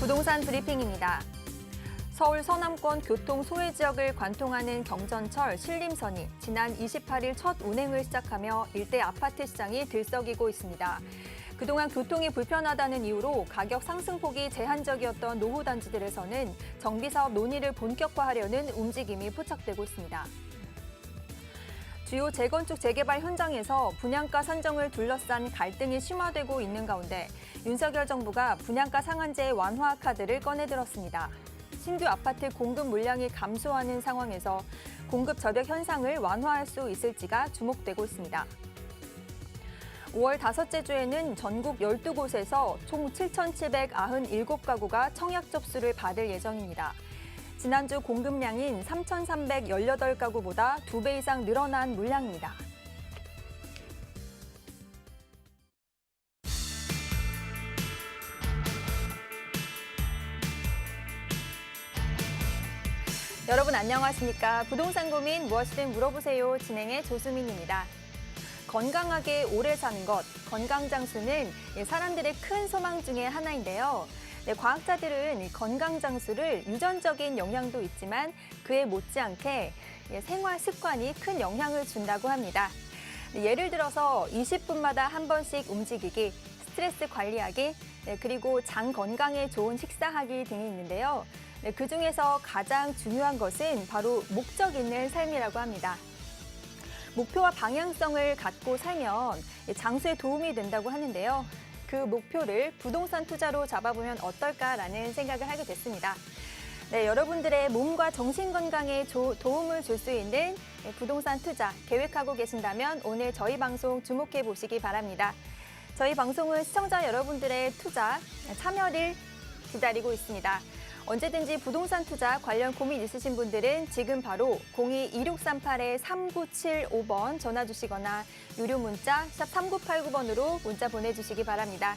부동산 브리핑입니다. 서울 서남권 교통 소외 지역을 관통하는 경전철 신림선이 지난 28일 첫 운행을 시작하며 일대 아파트 시장이 들썩이고 있습니다. 그동안 교통이 불편하다는 이유로 가격 상승폭이 제한적이었던 노후 단지들에서는 정비 사업 논의를 본격화하려는 움직임이 포착되고 있습니다. 주요 재건축 재개발 현장에서 분양가 산정을 둘러싼 갈등이 심화되고 있는 가운데 윤석열 정부가 분양가 상한제 완화 카드를 꺼내들었습니다. 신규 아파트 공급 물량이 감소하는 상황에서 공급 저력 현상을 완화할 수 있을지가 주목되고 있습니다. 5월 다섯째 주에는 전국 12곳에서 총 7,797가구가 청약 접수를 받을 예정입니다. 지난주 공급량인 3,318가구보다 2배 이상 늘어난 물량입니다. 여러분 안녕하십니까? 부동산 고민 무엇이든 물어보세요. 진행의 조수민입니다. 건강하게 오래 사는 것, 건강장수는 사람들의 큰 소망 중에 하나인데요. 과학자들은 건강장수를 유전적인 영향도 있지만 그에 못지않게 생활 습관이 큰 영향을 준다고 합니다. 예를 들어서 20분마다 한 번씩 움직이기, 스트레스 관리하기, 그리고 장 건강에 좋은 식사하기 등이 있는데요. 그중에서 가장 중요한 것은 바로 목적 있는 삶이라고 합니다. 목표와 방향성을 갖고 살면 장수에 도움이 된다고 하는데요. 그 목표를 부동산 투자로 잡아보면 어떨까라는 생각을 하게 됐습니다. 네, 여러분들의 몸과 정신 건강에 도움을 줄 수 있는 부동산 투자 계획하고 계신다면 오늘 저희 방송 주목해 보시기 바랍니다. 저희 방송은 시청자 여러분들의 투자, 참여를 기다리고 있습니다. 언제든지 부동산 투자 관련 고민 있으신 분들은 지금 바로 02-2638-3975번 전화 주시거나 유료 문자 샵 3989번으로 문자 보내주시기 바랍니다.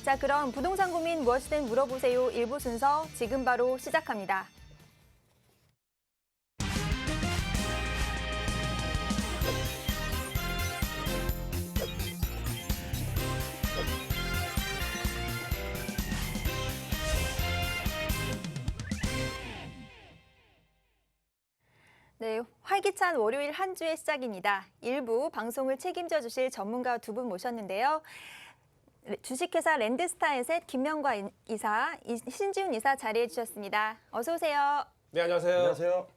자, 그럼 부동산 고민 무엇이든 물어보세요. 1부 순서 지금 바로 시작합니다. 네, 활기찬 월요일 한 주의 시작입니다. 1부 방송을 책임져 주실 전문가 두 분 모셨는데요. 주식회사 랜드스타에셋 김명과 이사, 신지훈 이사 자리해 주셨습니다. 어서 오세요. 네, 안녕하세요. 안녕하세요.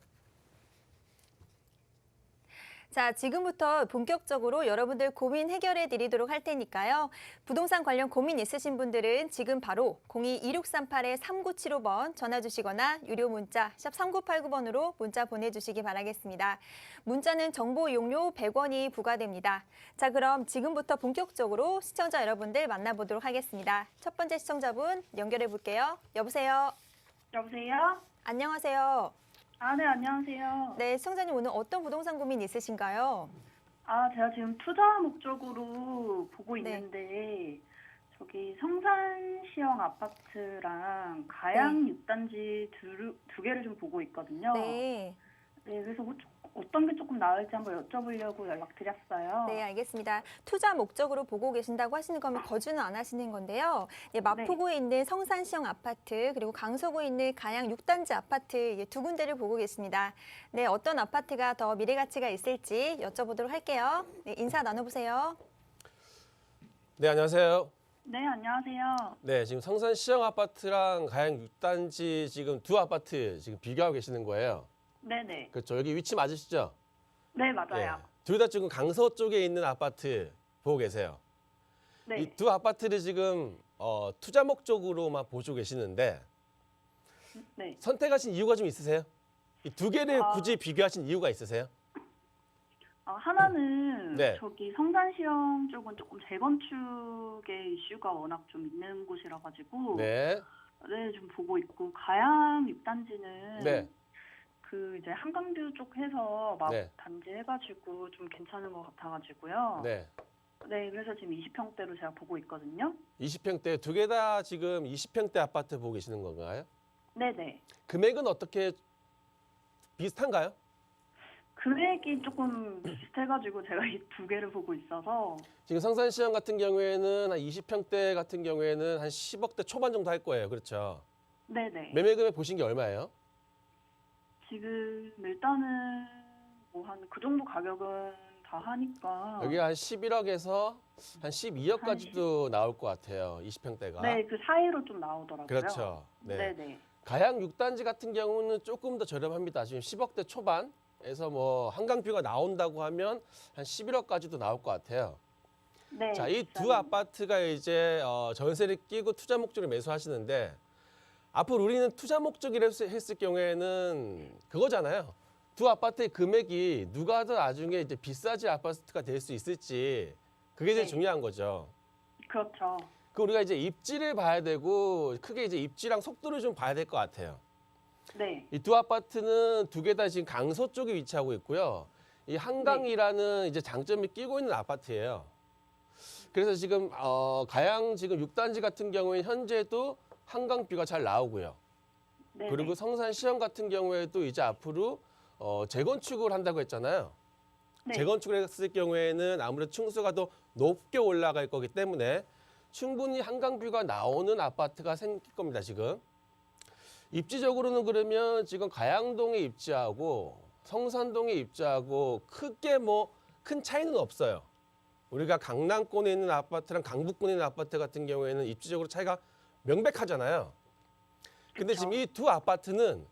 자, 지금부터 본격적으로 여러분들 고민 해결해 드리도록 할 테니까요. 부동산 관련 고민 있으신 분들은 지금 바로 02-2638-3975번 전화 주시거나 유료 문자 샵 3989번으로 문자 보내주시기 바라겠습니다. 문자는 정보 이용료 100원이 부과됩니다. 자, 그럼 지금부터 본격적으로 시청자 여러분들 만나보도록 하겠습니다. 첫 번째 시청자분 연결해 볼게요. 여보세요? 여보세요? 안녕하세요. 네, 안녕하세요. 네, 시청자님 오늘 어떤 부동산 고민 있으신가요? 제가 지금 투자 목적으로 보고 있는데, 저기 성산시형 아파트랑 가양 6단지 두 개를 좀 보고 있거든요. 네. 네, 그래서 어떤 게 조금 나을지 한번 여쭤보려고 연락드렸어요. 네, 알겠습니다. 투자 목적으로 보고 계신다고 하시는 거면 거주는 안 하시는 건데요. 네, 마포구에 있는 성산시형 아파트 그리고 강서구에 있는 가양 6단지 아파트 두 군데를 보고 계십니다. 네, 어떤 아파트가 더 미래 가치가 있을지 여쭤보도록 할게요. 네, 인사 나눠보세요. 네, 안녕하세요. 네, 안녕하세요. 네, 지금 성산시형 아파트랑 가양 6단지 지금 두 아파트 지금 비교하고 계시는 거예요. 네네. 그렇죠. 여기 위치 맞으시죠? 네, 맞아요. 둘 다 지금 강서 쪽에 있는 아파트 보고 계세요. 네. 이 두 아파트를 지금 투자 목적으로만 보시고 계시는데 네. 선택하신 이유가 좀 있으세요? 이 두 개를 굳이 비교하신 이유가 있으세요? 하나는 네. 저기 성산시형 쪽은 조금 재건축의 이슈가 워낙 좀 있는 곳이라 가지고 네. 네, 좀 보고 있고 가양 6단지는 네. 그 이제 한강뷰 쪽 해서 막 네. 단지 해가지고 좀 괜찮은 것 같아가지고요. 네. 네, 그래서 지금 20평대로 제가 보고 있거든요. 20평대 두 개 다 지금 20평대 아파트 보고 계시는 건가요? 네네. 금액은 어떻게 비슷한가요? 금액이 조금 비슷해가지고 제가 이 두 개를 보고 있어서. 지금 성산시장 같은 경우에는 한 20평대 같은 경우에는 한 10억대 초반 정도 할 거예요. 그렇죠? 네네. 매매 금액 보신 게 얼마예요? 지금 일단은 뭐 한 그 정도 가격은 다 하니까. 여기 한 11억에서 한 12억까지도 나올 것 같아요. 20평대가. 네, 그 사이로 좀 나오더라고요. 그렇죠. 네. 네네. 가양 6단지 같은 경우는 조금 더 저렴합니다. 지금 10억대 초반에서 뭐 한강뷰가 나온다고 하면 한 11억까지도 나올 것 같아요. 네. 자, 이 두 비싸네요. 아파트가 이제 전세를 끼고 투자 목적으로 매수하시는데 앞으로 우리는 투자 목적이라 했을 경우에는 그거잖아요. 두 아파트의 금액이 누가 더 나중에 이제 비싸지 아파트가 될 수 있을지 그게 제일 네. 중요한 거죠. 그렇죠. 그 우리가 이제 입지를 봐야 되고 크게 이제 입지랑 속도를 좀 봐야 될 것 같아요. 네. 이 두 아파트는 두 개 다 지금 강서 쪽에 위치하고 있고요. 이 한강이라는 이제 장점이 끼고 있는 아파트예요. 그래서 지금 가양 지금 6단지 같은 경우에 현재도 한강뷰가 잘 나오고요. 네네. 그리고 성산 시형 같은 경우에도 이제 앞으로 재건축을 한다고 했잖아요. 네. 재건축을 했을 경우에는 아무래도 층수가 더 높게 올라갈 거기 때문에 충분히 한강뷰가 나오는 아파트가 생길 겁니다, 지금. 입지적으로는 그러면 지금 가양동에 입지하고 성산동에 입지하고 크게 뭐 큰 차이는 없어요. 우리가 강남권에 있는 아파트랑 강북권에 있는 아파트 같은 경우에는 입지적으로 차이가 명백하잖아요. 근데 그쵸. 지금 이 두 아파트는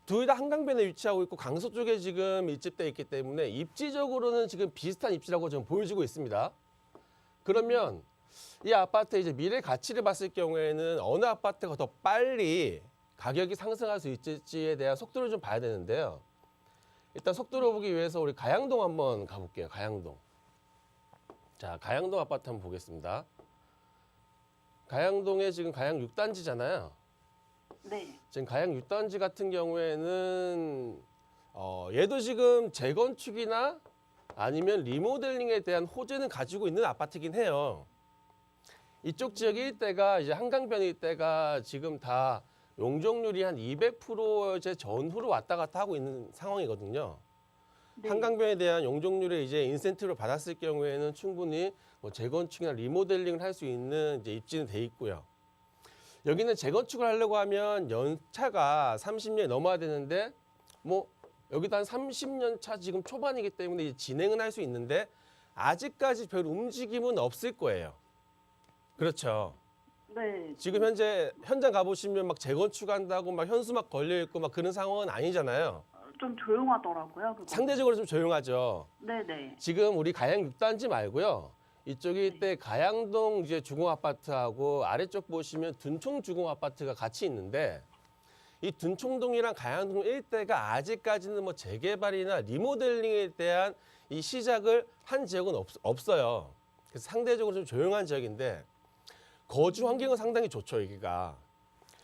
둘 다 한강변에 위치하고 있고 강서 쪽에 지금 밀집돼 있기 때문에 입지적으로는 지금 비슷한 입지라고 좀 보여지고 있습니다. 그러면 이 아파트의 이제 미래 가치를 봤을 경우에는 어느 아파트가 더 빨리 가격이 상승할 수 있을지에 대한 속도를 좀 봐야 되는데요. 일단 속도를 보기 위해서 우리 가양동 한번 가볼게요. 가양동. 자, 가양동 아파트 한번 보겠습니다. 가양동에 지금 가양 6단지잖아요. 네. 지금 가양 6단지 같은 경우에는 얘도 지금 재건축이나 아니면 리모델링에 대한 호재는 가지고 있는 아파트긴 해요. 이쪽 지역 일대가 이제 한강변 일대가 지금 다 용적률이 한 200% 이제 전후로 왔다 갔다 하고 있는 상황이거든요. 네. 한강변에 대한 용적률을 이제 인센티브를 받았을 경우에는 충분히 뭐 재건축이나 리모델링을 할 수 있는 이제 입지는 돼 있고요. 여기는 재건축을 하려고 하면 연차가 30년이 넘어야 되는데 뭐 여기도 한 30년 차 지금 초반이기 때문에 이제 진행은 할 수 있는데 아직까지 별 움직임은 없을 거예요. 그렇죠. 네. 지금 현장 가보시면 막 재건축한다고 막 현수막 걸려 있고 막 그런 상황은 아니잖아요. 좀 조용하더라고요. 그거. 상대적으로 좀 조용하죠. 네네. 지금 우리 가양 6단지 말고요. 이쪽이 이때 가양동 이제 주공 아파트하고 아래쪽 보시면 둔총 주공 아파트가 같이 있는데 이 둔총동이랑 가양동 일대가 아직까지는 뭐 재개발이나 리모델링에 대한 이 시작을 한 지역은 없어요. 그래서 상대적으로 좀 조용한 지역인데 거주 환경은 상당히 좋죠, 여기가.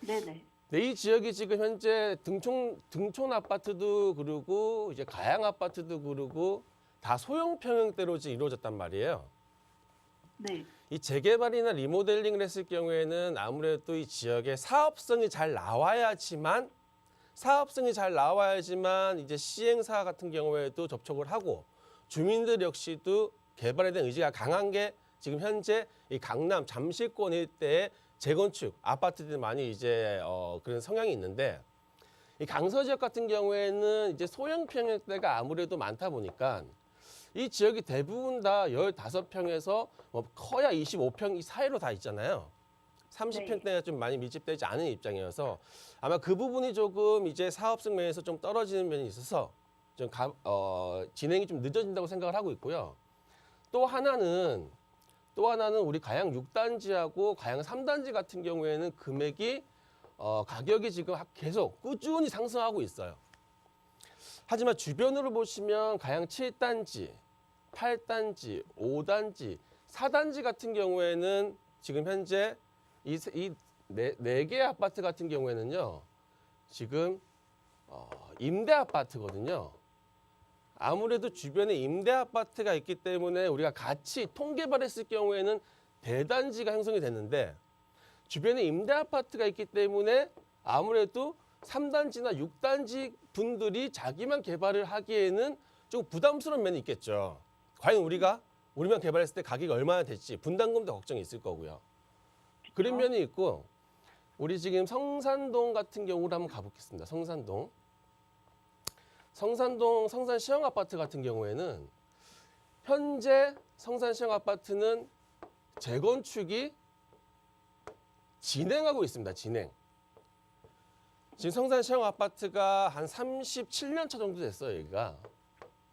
네네. 네, 이 지역이 지금 현재 등촌 아파트도 그러고 이제 가양 아파트도 그러고 다 소형 평형대로 지금 이루어졌단 말이에요. 네. 이 재개발이나 리모델링을 했을 경우에는 아무래도 이 지역에 사업성이 잘 나와야지만 이제 시행사 같은 경우에도 접촉을 하고 주민들 역시도 개발에 대한 의지가 강한 게 지금 현재 이 강남 잠실권 일대의 재건축 아파트들이 많이 이제 그런 성향이 있는데 이 강서 지역 같은 경우에는 이제 소형 평형대가 아무래도 많다 보니까 이 지역이 대부분 다 15평에서 뭐 커야 25평 이 사이로 다 있잖아요. 30평대가 좀 많이 밀집되지 않은 입장이어서 아마 그 부분이 조금 이제 사업성 면에서 좀 떨어지는 면이 있어서 좀 진행이 좀 늦어진다고 생각을 하고 있고요. 또 하나는 우리 가양 6단지하고 가양 3단지 같은 경우에는 금액이 가격이 지금 계속 꾸준히 상승하고 있어요. 하지만 주변으로 보시면 가양 7단지, 8단지, 5단지, 4단지 같은 경우에는 지금 현재 이 네 개의 아파트 같은 경우에는요. 지금 임대 아파트거든요. 아무래도 주변에 임대 아파트가 있기 때문에 우리가 같이 통개발했을 경우에는 대단지가 형성이 됐는데 주변에 임대 아파트가 있기 때문에 아무래도 3단지나 6단지 분들이 자기만 개발을 하기에는 좀 부담스러운 면이 있겠죠. 과연 우리만 개발했을 때 가격이 얼마나 될지 분담금도 걱정이 있을 거고요. 그런 면이 있고 우리 지금 성산동 같은 경우를 한번 가보겠습니다. 성산동 성산 시형 아파트 같은 경우에는 현재 성산 시형 아파트는 재건축이 진행하고 있습니다. 진행. 지금 성산 시형 아파트가 한 37년 차 정도 됐어요. 여기가.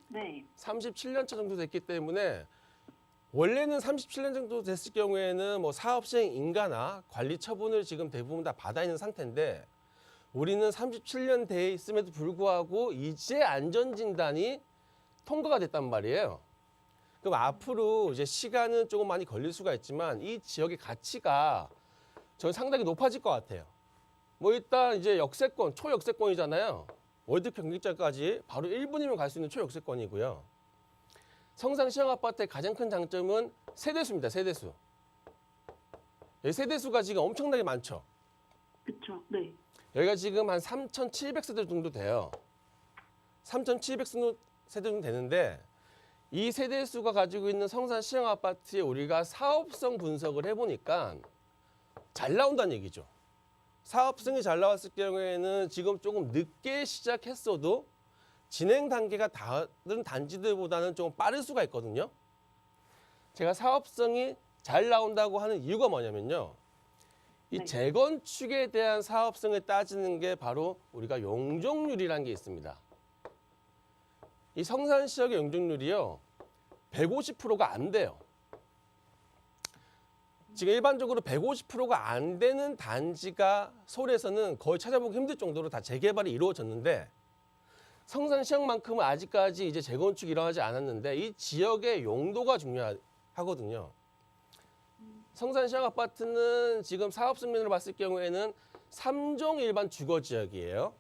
네. 37년 차 정도 됐기 때문에 원래는 37년 정도 됐을 경우에는 뭐 사업 시행 인가나 관리 처분을 지금 대부분 다 받아 있는 상태인데 우리는 37년 돼 있음에도 불구하고 이제 안전진단이 통과가 됐단 말이에요. 그럼 앞으로 이제 시간은 조금 많이 걸릴 수가 있지만 이 지역의 가치가 저는 상당히 높아질 것 같아요. 뭐 일단 이제 역세권, 초역세권이잖아요. 월드 경기장까지 바로 1분이면 갈 수 있는 초역세권이고요. 성산 시형 아파트의 가장 큰 장점은 세대수입니다. 세대수. 여기 세대수가 지금 엄청나게 많죠. 그쵸. 네. 여기가 지금 한 3,700세대 정도 돼요. 3,700세대 정도 되는데 이 세대수가 가지고 있는 성산 시형 아파트에 우리가 사업성 분석을 해보니까 잘 나온다는 얘기죠. 사업성이 잘 나왔을 경우에는 지금 조금 늦게 시작했어도 진행 단계가 다른 단지들보다는 좀 빠를 수가 있거든요. 제가 사업성이 잘 나온다고 하는 이유가 뭐냐면요. 이 네. 재건축에 대한 사업성을 따지는 게 바로 우리가 용적률이라는 게 있습니다. 이 성산 지역의 용적률이요. 150%가 안 돼요. 지금 일반적으로 150%가 안 되는 단지가 서울에서는 거의 찾아보기 힘들 정도로 다 재개발이 이루어졌는데 성산시형만큼은 아직까지 이제 재건축이 일어나지 않았는데 이 지역의 용도가 중요하거든요. 성산시형 아파트는 지금 사업 측면으로 봤을 경우에는 3종 일반 주거지역이에요.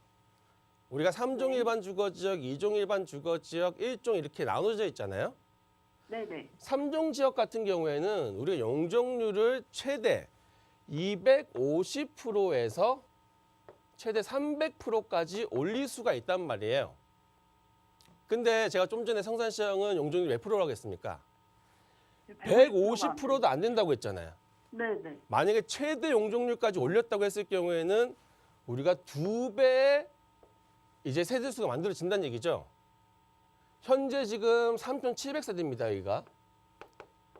우리가 3종 일반 주거지역, 2종 일반 주거지역, 1종 이렇게 나눠져 있잖아요. 네네. 3종 지역 같은 경우에는 우리가 용적률을 최대 250%에서 최대 300%까지 올릴 수가 있단 말이에요. 근데 제가 좀 전에 성산시형은 용적률 몇 프로라고 했습니까? 150%도 안 된다고 했잖아요. 네네. 만약에 최대 용적률까지 올렸다고 했을 경우에는 우리가 2배의 이제 세대수가 만들어진다는 얘기죠. 현재 지금 3,700세대입니다. 여기가.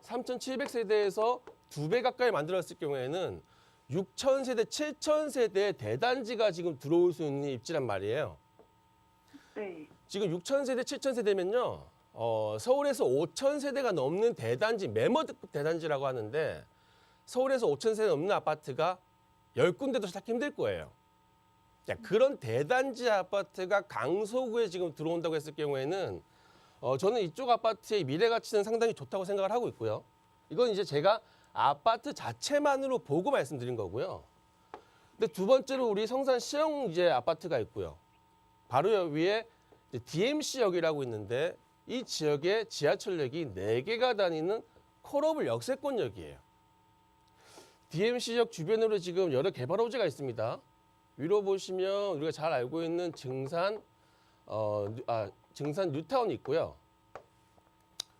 3,700세대에서 2배 가까이 만들었을 경우에는 6,000세대, 7,000세대의 대단지가 지금 들어올 수 있는 입지란 말이에요. 네. 지금 6,000세대, 7,000세대면요. 서울에서 5,000세대가 넘는 대단지, 매머드급 대단지라고 하는데 서울에서 5,000세대 넘는 아파트가 10군데도 찾기 힘들 거예요. 자, 그런 대단지 아파트가 강서구에 지금 들어온다고 했을 경우에는 저는 이쪽 아파트의 미래 가치는 상당히 좋다고 생각을 하고 있고요. 이건 이제 제가 아파트 자체만으로 보고 말씀드린 거고요. 근데 두 번째로 우리 성산 시형 이제 아파트가 있고요. 바로 여기 위에 DMC역이라고 있는데 이 지역에 지하철역이 4개가 다니는 콜오블 역세권역이에요. DMC역 주변으로 지금 여러 개발 호재가 있습니다. 위로 보시면 우리가 잘 알고 있는 증산 뉴타운이 있고요.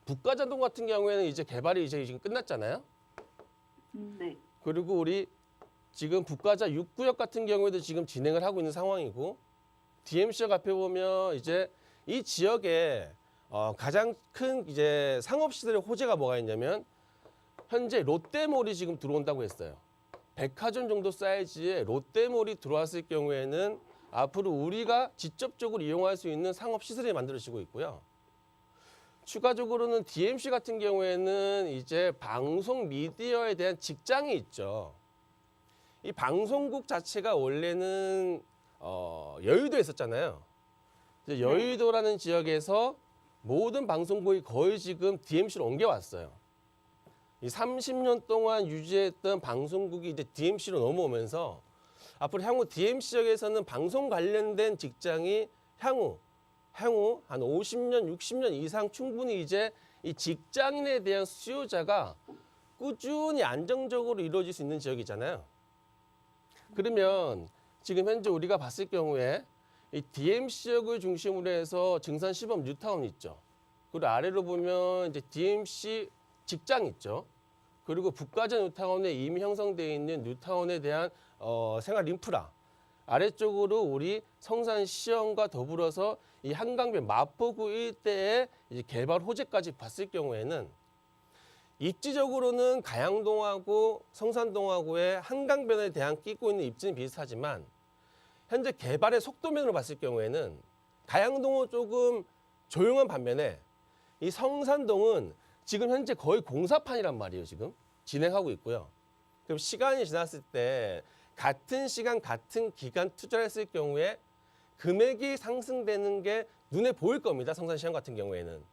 북가자동 같은 경우에는 이제 개발이 이제 지금 끝났잖아요. 네. 그리고 우리 지금 북가자 6구역 같은 경우에도 지금 진행을 하고 있는 상황이고 DMC역 앞에 보면 이제 이 지역에 가장 큰 이제 상업시설의 호재가 뭐가 있냐면 현재 롯데몰이 지금 들어온다고 했어요. 백화점 정도 사이즈의 롯데몰이 들어왔을 경우에는 앞으로 우리가 직접적으로 이용할 수 있는 상업시설이 만들어지고 있고요. 추가적으로는 DMC 같은 경우에는 이제 방송 미디어에 대한 직장이 있죠. 이 방송국 자체가 원래는 여의도에 있었잖아요. 이제 여의도라는 지역에서 모든 방송국이 거의 지금 DMC로 옮겨왔어요. 이 30년 동안 유지했던 방송국이 이제 DMC로 넘어오면서 앞으로 향후 DMC 지역에서는 방송 관련된 직장이 향후 한 50년, 60년 이상 충분히 이제 이 직장인에 대한 수요자가 꾸준히 안정적으로 이루어질 수 있는 지역이잖아요. 그러면 지금 현재 우리가 봤을 경우에 이 DMC 지역을 중심으로 해서 증산 시범 뉴타운 있죠. 그리고 아래로 보면 이제 DMC 직장 있죠. 그리고 북가전 뉴타운에 이미 형성되어 있는 뉴타운에 대한 생활 인프라 아래쪽으로 우리 성산시청과 더불어서 이 한강변 마포구 일대의 이제 개발 호재까지 봤을 경우에는 입지적으로는 가양동하고 성산동하고의 한강변에 대한 끼고 있는 입지는 비슷하지만 현재 개발의 속도면으로 봤을 경우에는 가양동은 조금 조용한 반면에 이 성산동은 지금 현재 거의 공사판이란 말이에요. 지금 진행하고 있고요. 그럼 시간이 지났을 때 같은 시간 같은 기간 투자를 했을 경우에 금액이 상승되는 게 눈에 보일 겁니다. 성산시장 같은 경우에는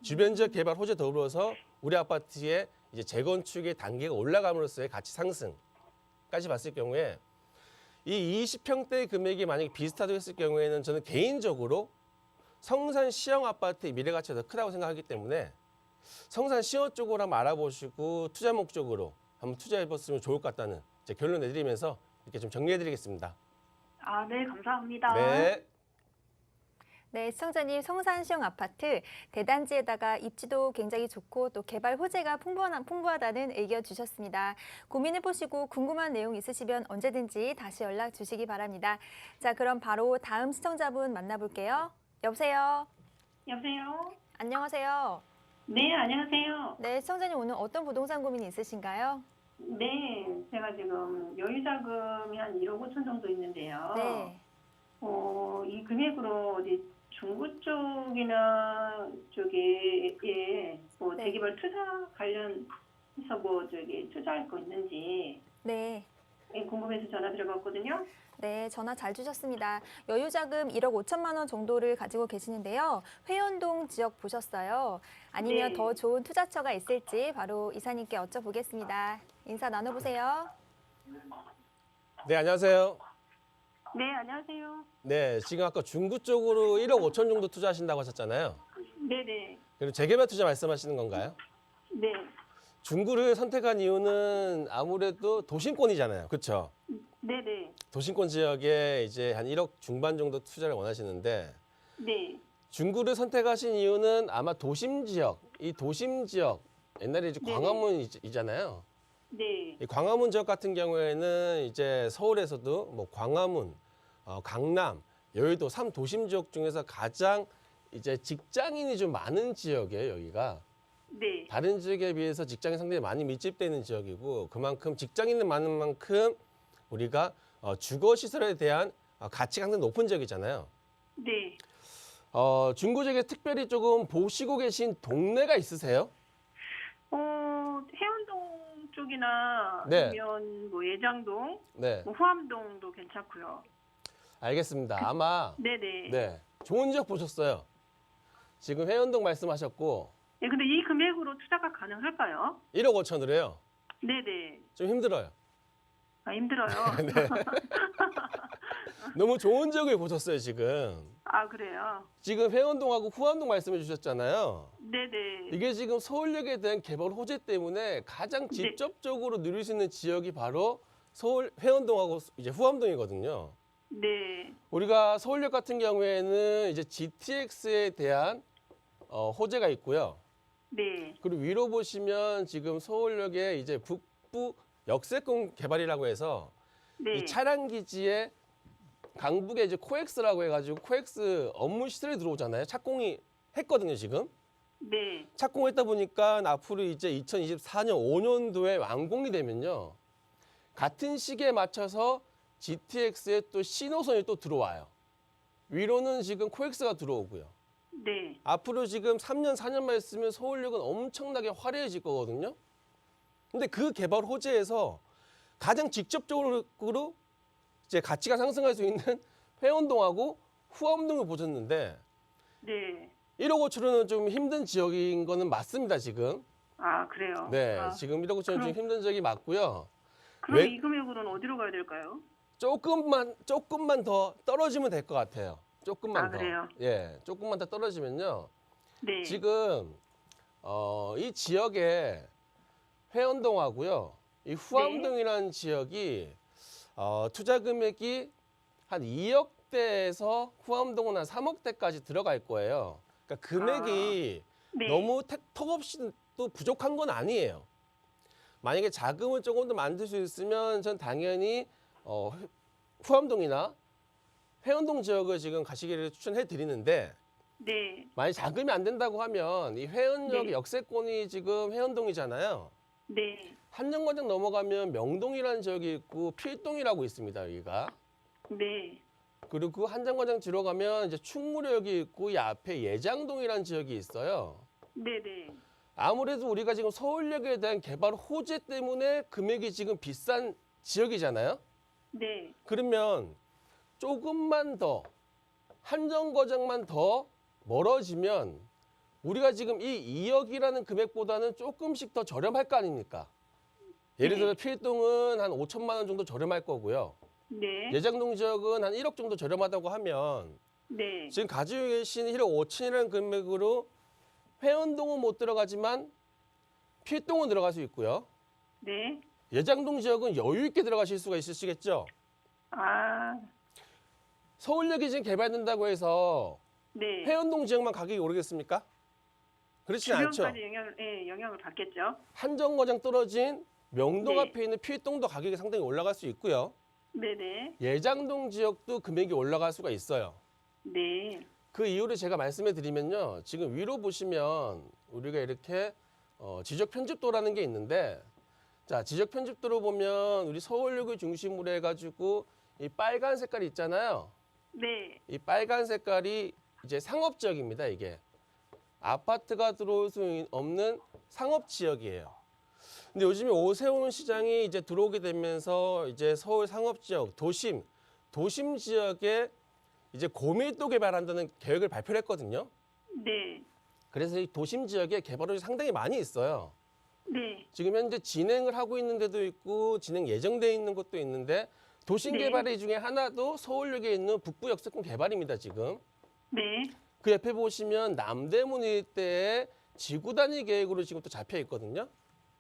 주변 지역 개발 호재 더불어서 우리 아파트의 이제 재건축의 단계가 올라감으로써의 가치 상승까지 봤을 경우에 이 20평대 금액이 만약에 비슷하다고 했을 경우에는 저는 개인적으로 성산시청 아파트의 미래 가치가 더 크다고 생각하기 때문에 성산시청 쪽으로 한번 알아보시고 투자 목적으로 한번 투자해봤으면 좋을 것 같다는 제 결론 내드리면서 이렇게 좀 정리해드리겠습니다. 아, 네, 감사합니다. 네. 네, 시청자님 성산시청 아파트 대단지에다가 입지도 굉장히 좋고 또 개발 호재가 풍부하다는 의견 주셨습니다. 고민해보시고 궁금한 내용 있으시면 언제든지 다시 연락 주시기 바랍니다. 자, 그럼 바로 다음 시청자분 만나볼게요. 여보세요? 여보세요? 안녕하세요. 네, 안녕하세요. 네, 시청자님 오늘 어떤 부동산 고민이 있으신가요? 네, 제가 지금 여유자금이 한 1억 5천 정도 있는데요. 네. 이 금액으로 어디 중구 쪽이나 쪽에 뭐 네. 재개발 투자 관련해서 뭐 저기 투자할 거 있는지 네. 궁금해서 전화 드려봤거든요. 네, 전화 잘 주셨습니다. 여유자금 1억 5천만 원 정도를 가지고 계시는데요. 회원동 지역 보셨어요? 아니면 네. 더 좋은 투자처가 있을지 바로 이사님께 여쭤보겠습니다. 인사 나눠보세요. 네, 안녕하세요. 네, 안녕하세요. 네, 지금 아까 중구 쪽으로 1억 5천 정도 투자하신다고 하셨잖아요. 네네. 그리고 재개발 투자 말씀하시는 건가요? 네. 중구를 선택한 이유는 아무래도 도심권이잖아요. 그렇죠? 네네. 도심권 지역에 이제 한 1억 중반 정도 투자를 원하시는데 네. 중구를 선택하신 이유는 아마 도심 지역, 이 도심 지역 옛날에 이제 네네. 광화문이잖아요. 네. 이 광화문 지역 같은 경우에는 이제 서울에서도 뭐 광화문, 강남, 여의도 3도심 지역 중에서 가장 이제 직장인이 좀 많은 지역이에요, 여기가. 네. 다른 지역에 비해서 직장이 상당히 많이 밀집되는 지역이고 그만큼 직장인이 많은 만큼 우리가 주거 시설에 대한 가치가 상당히 높은 지역이잖아요. 네. 중구 지역에 특별히 조금 보시고 계신 동네가 있으세요? 해운동 쪽이나 네. 아니면 뭐 예장동, 네, 뭐 후암동도 괜찮고요. 알겠습니다. 아마 네네. 네, 좋은 지역 보셨어요. 지금 해운동 말씀하셨고 네, 근데 이 금액으로 투자가 가능할까요? 1억 5천으로요. 네네. 좀 힘들어요. 아, 힘들어요. 네. 너무 좋은 지역을 보셨어요, 지금. 아, 그래요? 지금 해운동하고 후암동 말씀해 주셨잖아요. 네네. 이게 지금 서울역에 대한 개발 호재 때문에 가장 네. 직접적으로 누릴 수 있는 지역이 바로 서울 해운동하고 이제 후암동이거든요. 네. 우리가 서울역 같은 경우에는 이제 GTX에 대한 호재가 있고요. 네. 그리고 위로 보시면 지금 서울역에 이제 북부 역세권 개발이라고 해서 네. 이 차량 기지에 강북에 이제 코엑스라고 해가지고 코엑스 업무 시설이 들어오잖아요. 착공이 했거든요, 지금. 네. 착공했다 보니까 앞으로 이제 2024년 5년도에 완공이 되면요. 같은 시기에 맞춰서 GTX에 또 신호선이 또 들어와요. 위로는 지금 코엑스가 들어오고요. 네. 앞으로 지금 3년, 4년만 있으면 서울역은 엄청나게 화려해질 거거든요. 근데 그 개발 호재에서 가장 직접적으로 이제 가치가 상승할 수 있는 회원동하고 후암동을 보셨는데 네. 1억 5천원은 좀 힘든 지역인 거는 맞습니다, 지금. 아, 그래요? 네, 아, 지금 1억 5천원 좀 그럼- 힘든 지역이 맞고요. 그럼 왜- 이 금액으로는 어디로 가야 될까요? 조금만 더 떨어지면 될 것 같아요. 조금만 아, 더. 그래요? 예, 조금만 더 떨어지면요. 네. 지금 이 지역에 회원동하고요, 이 후암동이라는 지역이 투자 금액이 한 2억대에서 후암동은 한 3억대까지 들어갈 거예요. 그러니까 금액이 네. 너무 턱없이 또 부족한 건 아니에요. 만약에 자금을 조금 더 만들 수 있으면 전 당연히 후암동이나 회원동 지역을 지금 가시기를 추천해 드리는데 네. 만약 자금이 안 된다고 하면 이 회원역 네. 역세권이 지금 회원동이잖아요. 네. 한정거장 넘어가면 명동이라는 지역이 있고 필동이라고 있습니다. 여기가. 네. 그리고 그 한정거장 들어가면 이제 충무역이 있고 이 앞에 예장동이라는 지역이 있어요. 네네. 아무래도 우리가 지금 서울역에 대한 개발 호재 때문에 금액이 지금 비싼 지역이잖아요. 네. 그러면 조금만 더 한정거장만 더 멀어지면 우리가 지금 이 2억이라는 금액보다는 조금씩 더 저렴할 거 아닙니까? 예를 들어 필동은 한 5천만 원 정도 저렴할 거고요. 네. 예장동 지역은 한 1억 정도 저렴하다고 하면 네. 지금 가지고 계신 1억 5천이라는 금액으로 회원동은 못 들어가지만 필동은 들어갈 수 있고요. 네. 예장동 지역은 여유 있게 들어가실 수가 있으시겠죠? 아, 서울역이 지금 개발된다고 해서 네. 회원동 지역만 가격이 오르겠습니까? 그렇진 않죠. 주변까지 영향을 받겠죠. 한정거장 떨어진 명동 네. 앞에 있는 필동도 가격이 상당히 올라갈 수 있고요. 네네. 예장동 지역도 금액이 올라갈 수가 있어요. 네. 그 이유를 제가 말씀해 드리면요. 지금 위로 보시면 우리가 이렇게 지적 편집도라는 게 있는데 자, 지적 편집도로 보면 우리 서울역을 중심으로 해가지고 이 빨간 색깔이 있잖아요. 네. 이 빨간 색깔이 이제 상업지역입니다. 이게 아파트가 들어올 수 없는 상업지역이에요. 근데 요즘에 오세훈 시장이 이제 들어오게 되면서 이제 서울 상업지역, 도심 지역에 이제 고밀도 개발한다는 계획을 발표를 했거든요. 네. 그래서 이 도심 지역에 개발이 상당히 많이 있어요. 네. 지금 현재 진행을 하고 있는 데도 있고 진행 예정돼 있는 곳도 있는데 도심 네. 개발 중에 하나도 서울역에 있는 북부 역세권 개발입니다. 지금 네. 그 옆에 보시면 남대문 일대에 지구 단위 계획으로 지금 또 잡혀 있거든요.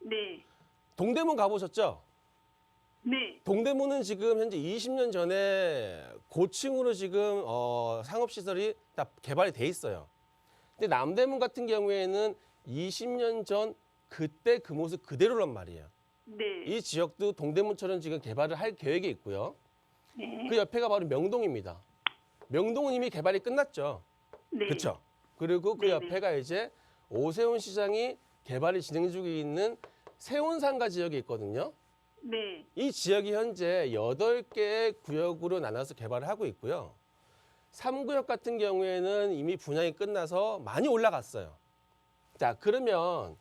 네. 동대문 가보셨죠? 네. 동대문은 지금 현재 20년 전에 고층으로 지금 상업시설이 다 개발이 돼 있어요. 근데 남대문 같은 경우에는 20년 전 그때 그 모습 그대로란 말이에요. 네. 이 지역도 동대문처럼 지금 개발을 할 계획이 있고요. 네. 그 옆에가 바로 명동입니다. 명동은 이미 개발이 끝났죠. 네. 그렇죠? 그리고 그 네네. 옆에가 이제 오세훈 시장이 개발이 진행 중에 있는 세운상가 지역이 있거든요. 네. 이 지역이 현재 8개의 구역으로 나눠서 개발을 하고 있고요. 3구역 같은 경우에는 이미 분양이 끝나서 많이 올라갔어요. 자, 그러면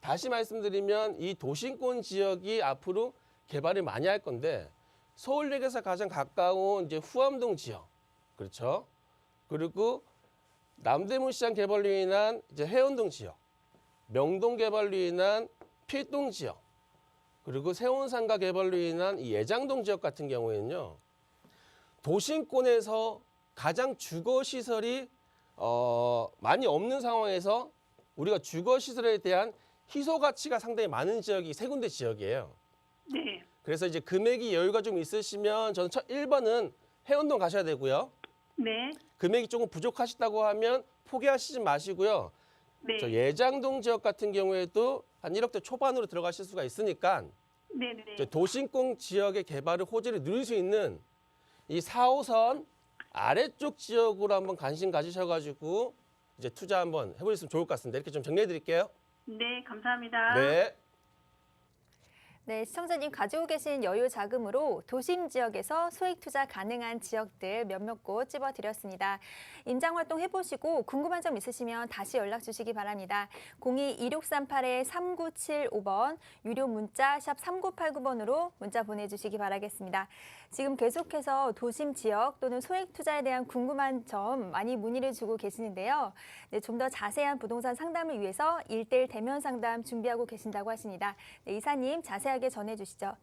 다시 말씀드리면 이 도심권 지역이 앞으로 개발을 많이 할 건데 서울역에서 가장 가까운 이제 후암동 지역, 그렇죠? 그리고 남대문 시장 개발로 인한 이제 해운동 지역, 명동 개발로 인한 필동 지역, 그리고 세운상가 개발로 인한 이 예장동 지역 같은 경우에는요. 도심권에서 가장 주거 시설이 많이 없는 상황에서 우리가 주거 시설에 대한 희소 가치가 상당히 많은 지역이 세 군데 지역이에요. 네. 그래서 이제 금액이 여유가 좀 있으시면 저는 1번은 해운동 가셔야 되고요. 네. 금액이 조금 부족하시다고 하면 포기하시지 마시고요. 네. 저 예장동 지역 같은 경우에도 한 1억대 초반으로 들어가실 수가 있으니까 네네. 저 도심권 지역의 개발의 호재를 누릴 수 있는 이 4호선 아래쪽 지역으로 한번 관심 가지셔가지고 이제 투자 한번 해보셨으면 좋을 것 같습니다. 이렇게 좀 정리해 드릴게요. 네. 감사합니다. 네. 네, 시청자님 가지고 계신 여유 자금으로 도심 지역에서 소액 투자 가능한 지역들 몇몇 곳 찝어드렸습니다. 임장 활동 해보시고 궁금한 점 있으시면 다시 연락 주시기 바랍니다. 02-2638-3975번 유료 문자 샵 3989번으로 문자 보내주시기 바라겠습니다. 지금 계속해서 도심 지역 또는 소액 투자에 대한 궁금한 점 많이 문의를 주고 계시는데요. 네, 좀 더 자세한 부동산 상담을 위해서 1:1 대면 상담 준비하고 계신다고 하십니다. 네, 이사님 자세하게 전해주시죠.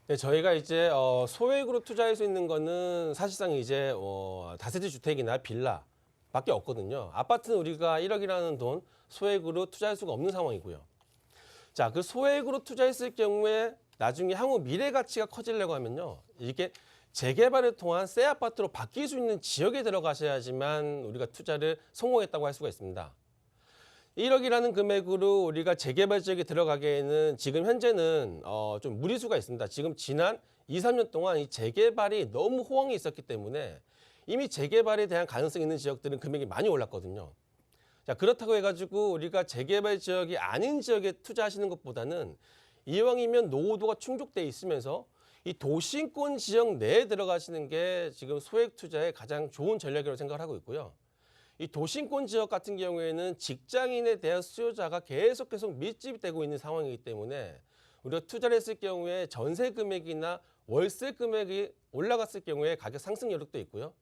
네, 저희가 이제 소액으로 투자할 수 있는 거는 사실상 이제 다세대 주택이나 빌라밖에 없거든요. 아파트는 우리가 1억이라는 돈 소액으로 투자할 수가 없는 상황이고요. 자, 그 소액으로 투자했을 경우에 나중에 향후 미래 가치가 커지려고 하면요. 이게 재개발을 통한 새 아파트로 바뀔 수 있는 지역에 들어가셔야지만 우리가 투자를 성공했다고 할 수가 있습니다. 1억이라는 금액으로 우리가 재개발 지역에 들어가기에는 지금 현재는 좀 무리수가 있습니다. 지금 지난 2, 3년 동안 이 재개발이 너무 호황이 있었기 때문에 이미 재개발에 대한 가능성이 있는 지역들은 금액이 많이 올랐거든요. 자, 그렇다고 해가지고 우리가 재개발 지역이 아닌 지역에 투자하시는 것보다는 이왕이면 노후도가 충족돼 있으면서 이 도심권 지역 내에 들어가시는 게 지금 소액 투자의 가장 좋은 전략이라고 생각을 하고 있고요. 이 도심권 지역 같은 경우에는 직장인에 대한 수요자가 계속 밀집이 되고 있는 상황이기 때문에 우리가 투자를 했을 경우에 전세 금액이나 월세 금액이 올라갔을 경우에 가격 상승 여력도 있고요.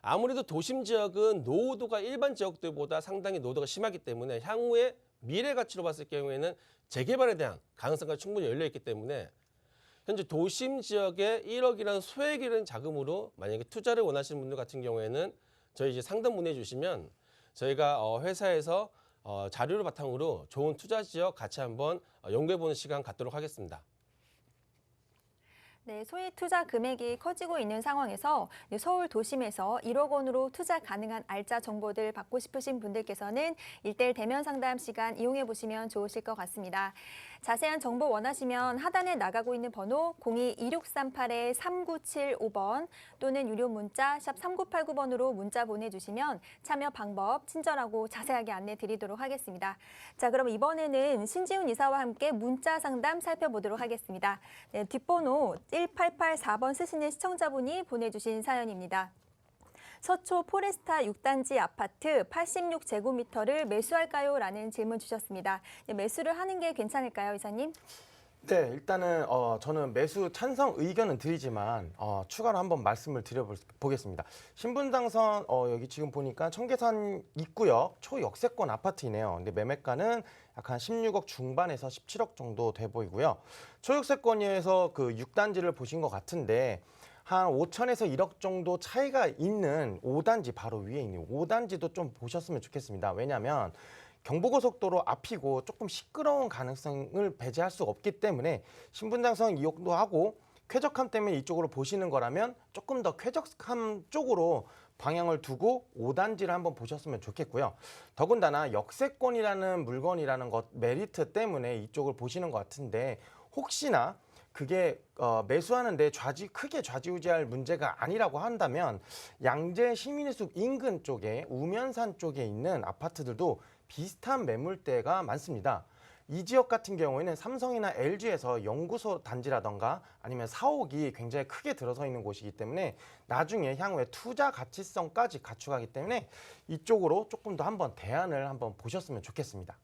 아무래도 도심 지역은 노후도가 일반 지역들보다 상당히 노후도가 심하기 때문에 향후에 미래 가치로 봤을 경우에는 재개발에 대한 가능성이 충분히 열려있기 때문에 현재 도심 지역에 1억이라는 소액이라는 자금으로 만약에 투자를 원하시는 분들 같은 경우에는 저희 이제 상담 문의해 주시면 저희가 회사에서 자료를 바탕으로 좋은 투자 지역 같이 한번 연구해 보는 시간 갖도록 하겠습니다. 네, 소액 투자 금액이 커지고 있는 상황에서 서울 도심에서 1억 원으로 투자 가능한 알짜 정보들 받고 싶으신 분들께서는 1:1 대면 상담 시간 이용해 보시면 좋으실 것 같습니다. 자세한 정보 원하시면 하단에 나가고 있는 번호 02-2638-3975번 또는 유료 문자 샵 3989번으로 문자 보내주시면 참여 방법 친절하고 자세하게 안내 드리도록 하겠습니다. 자, 그럼 이번에는 신지훈 이사와 함께 문자 상담 살펴보도록 하겠습니다. 네, 뒷번호 1884번 쓰시는 시청자분이 보내주신 사연입니다. 서초 포레스타 6단지 아파트 86제곱미터를 매수할까요? 라는 질문 주셨습니다. 매수를 하는 게 괜찮을까요, 이사님? 네, 일단은 저는 매수 찬성 의견은 드리지만 추가로 한번 말씀을 드려보겠습니다. 신분당선 여기 지금 보니까 청계산 입구역 초역세권 아파트이네요. 근데 매매가는 약 한 16억 중반에서 17억 정도 돼 보이고요. 초역세권에서 그 6단지를 보신 것 같은데 한 5천에서 1억 정도 차이가 있는 5단지 바로 위에 있는 5단지도 좀 보셨으면 좋겠습니다. 왜냐하면 경부고속도로 앞이고 조금 시끄러운 가능성을 배제할 수 없기 때문에 신분당선 이용도 하고 쾌적함 때문에 이쪽으로 보시는 거라면 조금 더 쾌적함 쪽으로 방향을 두고 5단지를 한번 보셨으면 좋겠고요. 더군다나 역세권이라는 물건이라는 것 메리트 때문에 이쪽을 보시는 것 같은데 혹시나 그게 매수하는데 크게 좌지우지할 문제가 아니라고 한다면 양재 시민의숲 인근 쪽에 우면산 쪽에 있는 아파트들도 비슷한 매물대가 많습니다. 이 지역 같은 경우에는 삼성이나 LG에서 연구소 단지라던가 아니면 사옥이 굉장히 크게 들어서 있는 곳이기 때문에 나중에 향후에 투자 가치성까지 갖추기 때문에 이쪽으로 조금 더 한번 대안을 한번 보셨으면 좋겠습니다.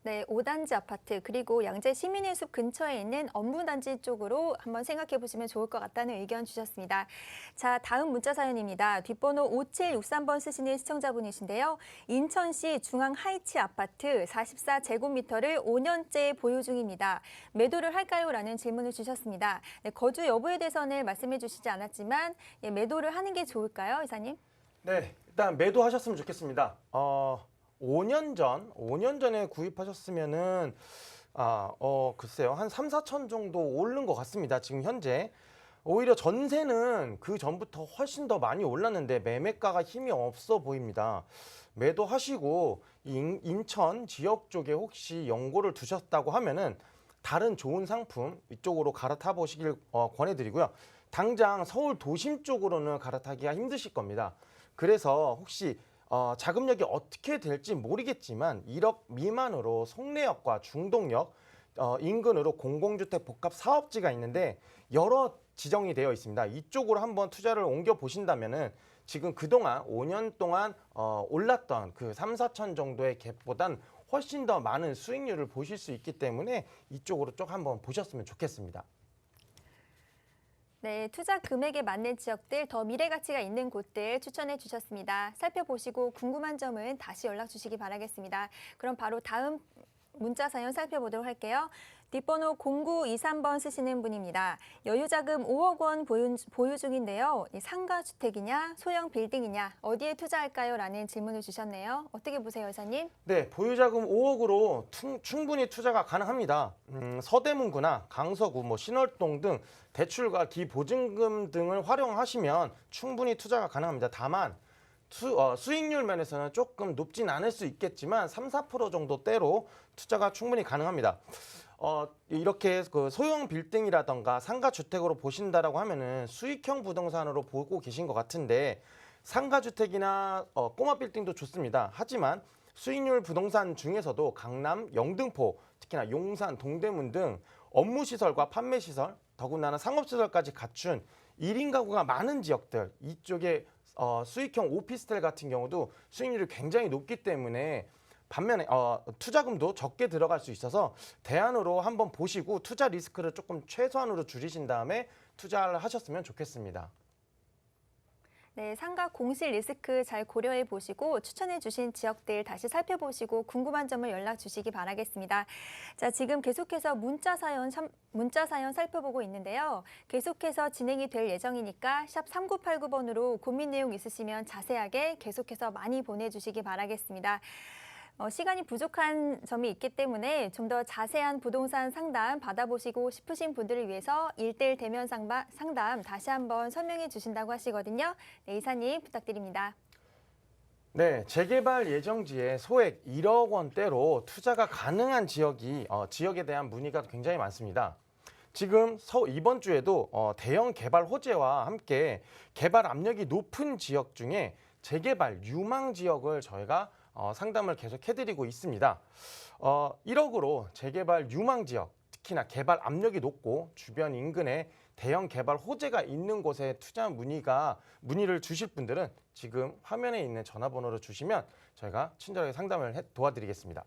네, 5단지 아파트 그리고 양재 시민의 숲 근처에 있는 업무단지 쪽으로 한번 생각해 보시면 좋을 것 같다는 의견 주셨습니다. 자, 다음 문자 사연입니다. 뒷번호 5763번 쓰시는 시청자분이신데요. 인천시 중앙 하이츠 아파트 44제곱미터를 5년째 보유 중입니다. 매도를 할까요? 라는 질문을 주셨습니다. 네, 거주 여부에 대해서는 말씀해 주시지 않았지만 매도를 하는 게 좋을까요, 이사님? 네, 일단 매도하셨으면 좋겠습니다. 5년 전에 구입하셨으면은 글쎄요. 한 3, 4천 정도 오른 것 같습니다. 지금 현재. 오히려 전세는 그 전부터 훨씬 더 많이 올랐는데 매매가가 힘이 없어 보입니다. 매도하시고 인천 지역 쪽에 혹시 연고를 두셨다고 하면은 다른 좋은 상품 이쪽으로 갈아타 보시길 권해드리고요. 당장 서울 도심 쪽으로는 갈아타기가 힘드실 겁니다. 그래서 혹시 자금력이 어떻게 될지 모르겠지만 1억 미만으로 송내역과 중동역 인근으로 공공주택 복합 사업지가 있는데 여러 지정이 되어 있습니다. 이쪽으로 한번 투자를 옮겨 보신다면은 지금 그동안 5년 동안 올랐던 그 3, 4천 정도의 갭보단 훨씬 더 많은 수익률을 보실 수 있기 때문에 이쪽으로 쭉 한번 보셨으면 좋겠습니다. 네, 투자 금액에 맞는 지역들, 더 미래 가치가 있는 곳들 추천해 주셨습니다. 살펴보시고 궁금한 점은 다시 연락 주시기 바라겠습니다. 그럼 바로 다음 문자 사연 살펴보도록 할게요. 뒷번호 0923번 쓰시는 분입니다. 여유자금 5억 원 보유 중인데요. 상가주택이냐 소형 빌딩이냐 어디에 투자할까요? 라는 질문을 주셨네요. 어떻게 보세요, 이사님? 네, 보유자금 5억으로 충분히 투자가 가능합니다. 서대문구나 강서구, 신월동 등 대출과 기보증금 등을 활용하시면 충분히 투자가 가능합니다. 다만 수익률 면에서는 조금 높진 않을 수 있겠지만 3~4% 정도대로 투자가 충분히 가능합니다. 이렇게 그 소형 빌딩이라던가 상가 주택으로 보신다라고 하면은 수익형 부동산으로 보고 계신 것 같은데 상가 주택이나 꼬마 빌딩도 좋습니다. 하지만 수익률 부동산 중에서도 강남, 영등포, 특히나 용산, 동대문 등 업무 시설과 판매 시설, 더군다나 상업 시설까지 갖춘 1인 가구가 많은 지역들, 이쪽에 수익형 오피스텔 같은 경우도 수익률이 굉장히 높기 때문에 반면에 투자금도 적게 들어갈 수 있어서 대안으로 한번 보시고 투자 리스크를 조금 최소한으로 줄이신 다음에 투자를 하셨으면 좋겠습니다. 네, 상가 공실 리스크 잘 고려해 보시고 추천해 주신 지역들 다시 살펴보시고 궁금한 점을 연락 주시기 바라겠습니다. 자, 지금 계속해서 문자 사연 살펴보고 있는데요. 계속해서 진행이 될 예정이니까 샵 3989번으로 고민 내용 있으시면 자세하게 계속해서 많이 보내주시기 바라겠습니다. 시간이 부족한 점이 있기 때문에 좀 더 자세한 부동산 상담 받아보시고 싶으신 분들을 위해서 1:1 대면 상담 다시 한번 설명해 주신다고 하시거든요. 네, 이사님 부탁드립니다. 네, 재개발 예정지에 소액 1억 원대로 투자가 가능한 지역에 대한 문의가 굉장히 많습니다. 지금 이번 주에도 대형 개발 호재와 함께 개발 압력이 높은 지역 중에 재개발 유망 지역을 저희가 상담을 계속 해드리고 있습니다. 1억으로 재개발 유망 지역, 특히나 개발 압력이 높고 주변 인근에 대형 개발 호재가 있는 곳에 투자 문의를 주실 분들은 지금 화면에 있는 전화번호를 주시면 저희가 친절하게 상담을 도와드리겠습니다.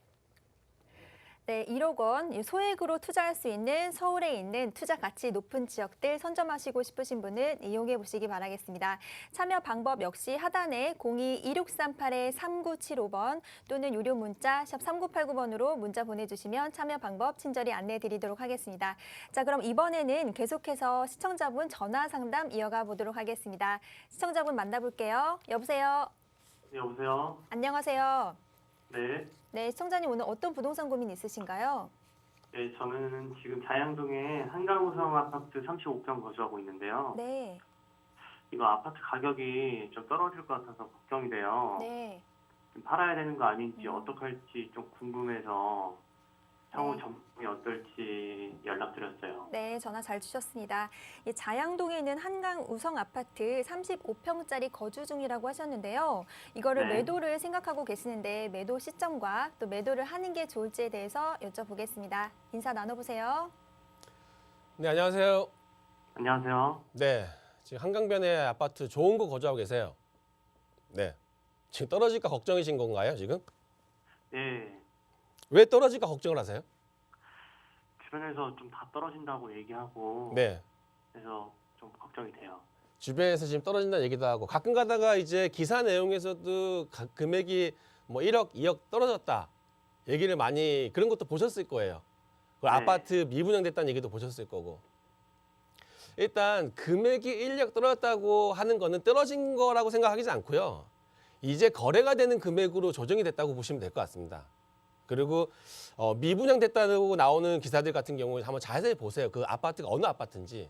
네, 1억 원 소액으로 투자할 수 있는 서울에 있는 투자 가치 높은 지역들 선점하시고 싶으신 분은 이용해 보시기 바라겠습니다. 참여 방법 역시 하단에 02-2638-3975번 또는 유료 문자 샵 3989번으로 문자 보내주시면 참여 방법 친절히 안내해 드리도록 하겠습니다. 자, 그럼 이번에는 계속해서 시청자분 전화 상담 이어가 보도록 하겠습니다. 시청자분 만나볼게요. 여보세요? 네, 여보세요? 안녕하세요. 네. 네, 시청자님 오늘 어떤 부동산 고민 있으신가요? 네, 저는 지금 자양동에 한강우성 아파트 35평 거주하고 있는데요. 네, 이거 아파트 가격이 좀 떨어질 것 같아서 걱정이 돼요. 네. 좀 팔아야 되는 거 아닌지 어떻게 할지 좀 궁금해서 향후 네. 전망이 어떨지 연락드렸어요. 네, 전화 잘 주셨습니다. 이 자양동에 있는 한강 우성 아파트 35평짜리 거주 중이라고 하셨는데요. 이거를 네. 매도를 생각하고 계시는데 매도 시점과 또 매도를 하는 게 좋을지에 대해서 여쭤보겠습니다. 인사 나눠보세요. 네, 안녕하세요. 안녕하세요. 네, 지금 한강변에 아파트 좋은 거 거주하고 계세요. 네, 지금 떨어질까 걱정이신 건가요, 지금? 네, 왜 떨어질까 걱정을 하세요? 주변에서 좀 다 떨어진다고 얘기하고 네, 그래서 좀 걱정이 돼요. 주변에서 지금 떨어진다는 얘기도 하고 가끔 가다가 이제 기사 내용에서도 금액이 뭐 1억, 2억 떨어졌다 얘기를 많이 그런 것도 보셨을 거예요. 그리고 네. 아파트 미분양됐다는 얘기도 보셨을 거고. 일단 금액이 1억 떨어졌다고 하는 거는 떨어진 거라고 생각하지 않고요. 이제 거래가 되는 금액으로 조정이 됐다고 보시면 될 것 같습니다. 그리고 미분양됐다고 나오는 기사들 같은 경우에 한번 자세히 보세요. 그 아파트가 어느 아파트인지.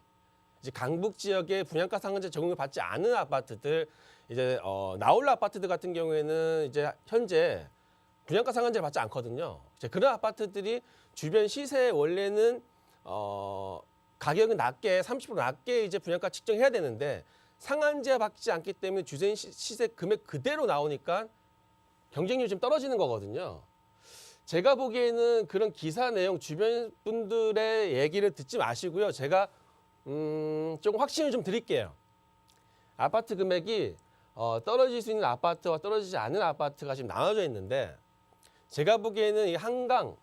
이제 강북 지역의 분양가 상한제 적용을 받지 않은 아파트들, 이제 나홀로 아파트들 같은 경우에는 이제 현재 분양가 상한제를 받지 않거든요. 이제 그런 아파트들이 주변 시세에 원래는 가격은 낮게 30% 낮게 이제 분양가 측정해야 되는데 상한제 받지 않기 때문에 주변 시세 금액 그대로 나오니까 경쟁률이 좀 떨어지는 거거든요. 제가 보기에는 그런 기사 내용 주변 분들의 얘기를 듣지 마시고요. 제가 조금 확신을 좀 드릴게요. 아파트 금액이 떨어질 수 있는 아파트와 떨어지지 않은 아파트가 지금 나눠져 있는데 제가 보기에는 이 한강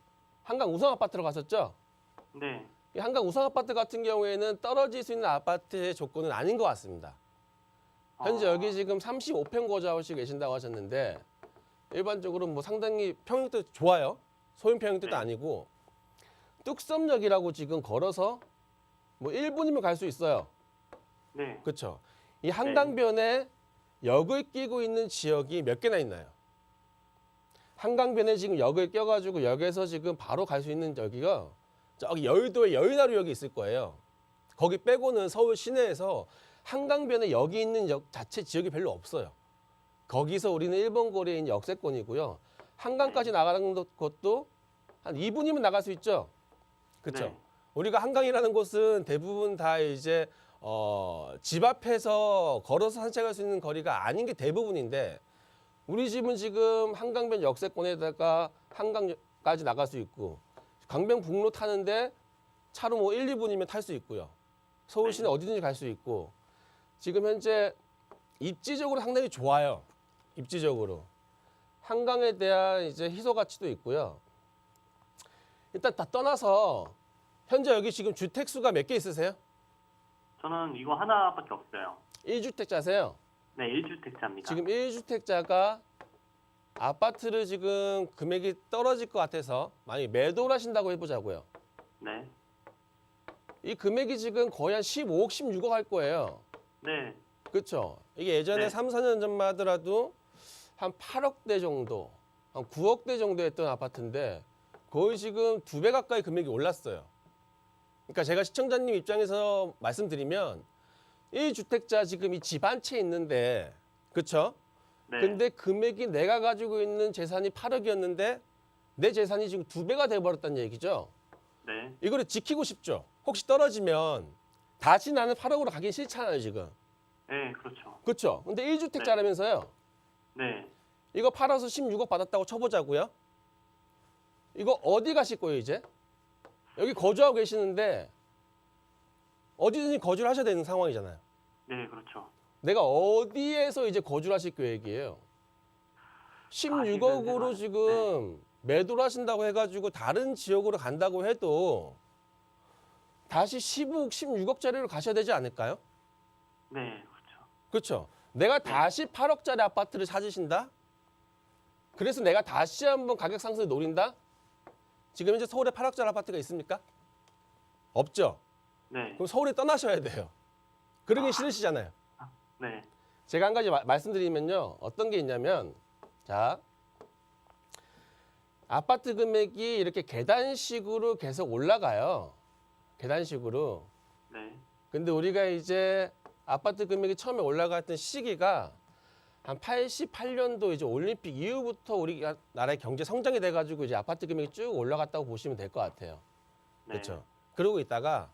우성 아파트로 갔었죠. 네, 이 한강 우성 아파트 같은 경우에는 떨어질 수 있는 아파트의 조건은 아닌 것 같습니다. 현재 여기 지금 35평 거주하고 계신다고 하셨는데 일반적으로 뭐 상당히 평형도 좋아요. 소형 평형도 네. 아니고 뚝섬역이라고 지금 걸어서 뭐 1분이면 갈 수 있어요. 네. 그렇죠. 이 한강변에 역을 끼고 있는 지역이 몇 개나 있나요? 한강변에 지금 역을 껴가지고 역에서 지금 바로 갈 수 있는 여기가 저기 여의도에 여의나루역이 있을 거예요. 거기 빼고는 서울 시내에서 한강변에 역이 있는 역 자체 지역이 별로 없어요. 거기서 우리는 1번 거리에 있는 역세권이고요. 한강까지 나가는 것도 한 2분이면 나갈 수 있죠. 그렇죠. 네. 우리가 한강이라는 곳은 대부분 다 이제 집 앞에서 걸어서 산책할 수 있는 거리가 아닌 게 대부분인데 우리 집은 지금 한강변 역세권에다가 한강까지 나갈 수 있고 강변북로 타는데 차로 뭐 1, 2분이면 탈 수 있고요. 서울 시내 어디든지 갈 수 있고 지금 현재 입지적으로 상당히 좋아요. 입지적으로. 한강에 대한 이제 희소 가치도 있고요. 일단 다 떠나서 현재 여기 지금 주택 수가 몇 개 있으세요? 저는 이거 하나밖에 없어요. 1주택자세요? 네, 1주택자입니다. 지금 1주택자가 아파트를 지금 금액이 떨어질 것 같아서 만약에 매도를 하신다고 해보자고요. 네. 이 금액이 지금 거의 한 15억, 16억 할 거예요. 네. 그렇죠? 이게 예전에 네. 3, 4년 전만 하더라도 한 8억대 정도, 한 9억대 정도 했던 아파트인데 거의 지금 2배 가까이 금액이 올랐어요. 그러니까 제가 시청자님 입장에서 말씀드리면 1주택자 지금 이 집 한 채 있는데 그렇죠? 네. 근데 금액이 내가 가지고 있는 재산이 8억이었는데 내 재산이 지금 2배가 돼버렸다는 얘기죠. 네. 이거를 지키고 싶죠. 혹시 떨어지면 다시 나는 8억으로 가긴 싫잖아요, 지금. 네, 그렇죠. 그렇죠? 근데 1주택자라면서요. 네. 이거 팔아서 16억 받았다고 쳐보자고요. 이거 어디 가실 거예요, 이제? 여기 거주하고 계시는데 어디든지 거주를 하셔야 되는 상황이잖아요. 네, 그렇죠. 내가 어디에서 이제 거주를 하실 계획이에요? 16억으로 지금 매도를 하신다고 해가지고 다른 지역으로 간다고 해도 다시 15억, 16억짜리로 가셔야 되지 않을까요? 네, 그렇죠. 그렇죠. 내가 다시 8억짜리 아파트를 찾으신다? 그래서 내가 다시 한번 가격 상승을 노린다? 지금 현재 서울에 8억짜리 아파트가 있습니까? 없죠. 네. 그럼 서울에 떠나셔야 돼요. 그러기 싫으시잖아요. 네. 제가 한 가지 말씀드리면요. 어떤 게 있냐면 자 아파트 금액이 이렇게 계단식으로 계속 올라가요. 계단식으로. 네. 근데 우리가 이제 아파트 금액이 처음에 올라갔던 시기가 한 88년도 이제 올림픽 이후부터 우리나라의 경제 성장이 돼가지고 이제 아파트 금액이 쭉 올라갔다고 보시면 될 것 같아요. 네. 그렇죠. 그러고 있다가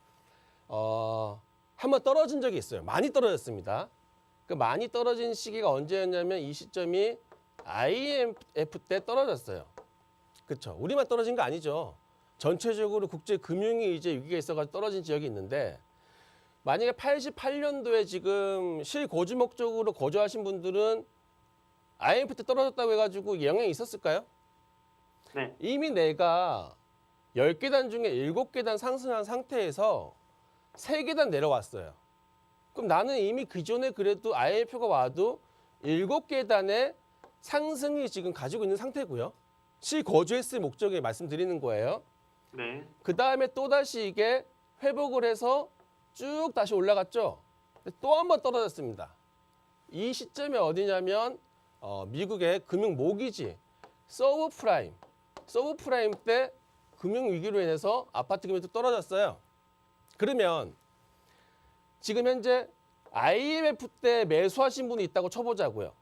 한번 떨어진 적이 있어요. 많이 떨어졌습니다. 그 많이 떨어진 시기가 언제였냐면 이 시점이 IMF 때 떨어졌어요. 그렇죠. 우리만 떨어진 거 아니죠. 전체적으로 국제 금융이 이제 위기가 있어가지고 떨어진 지역이 있는데 만약에 88년도에 지금 실거주 목적으로 거주하신 분들은 IMF 때 떨어졌다고 해가지고 영향이 있었을까요? 네. 이미 내가 10계단 중에 7계단 상승한 상태에서 3계단 내려왔어요. 그럼 나는 이미 기존에 그래도 IMF가 와도 7계단의 상승이 지금 가지고 있는 상태고요. 실거주했을 목적에 말씀드리는 거예요. 네. 그 다음에 또다시 이게 회복을 해서 쭉 다시 올라갔죠. 또 한 번 떨어졌습니다. 이 시점이 어디냐면 미국의 금융 모기지 서브프라임 때 금융 위기로 인해서 아파트 금액도 떨어졌어요. 그러면 지금 현재 IMF 때 매수하신 분이 있다고 쳐보자고요.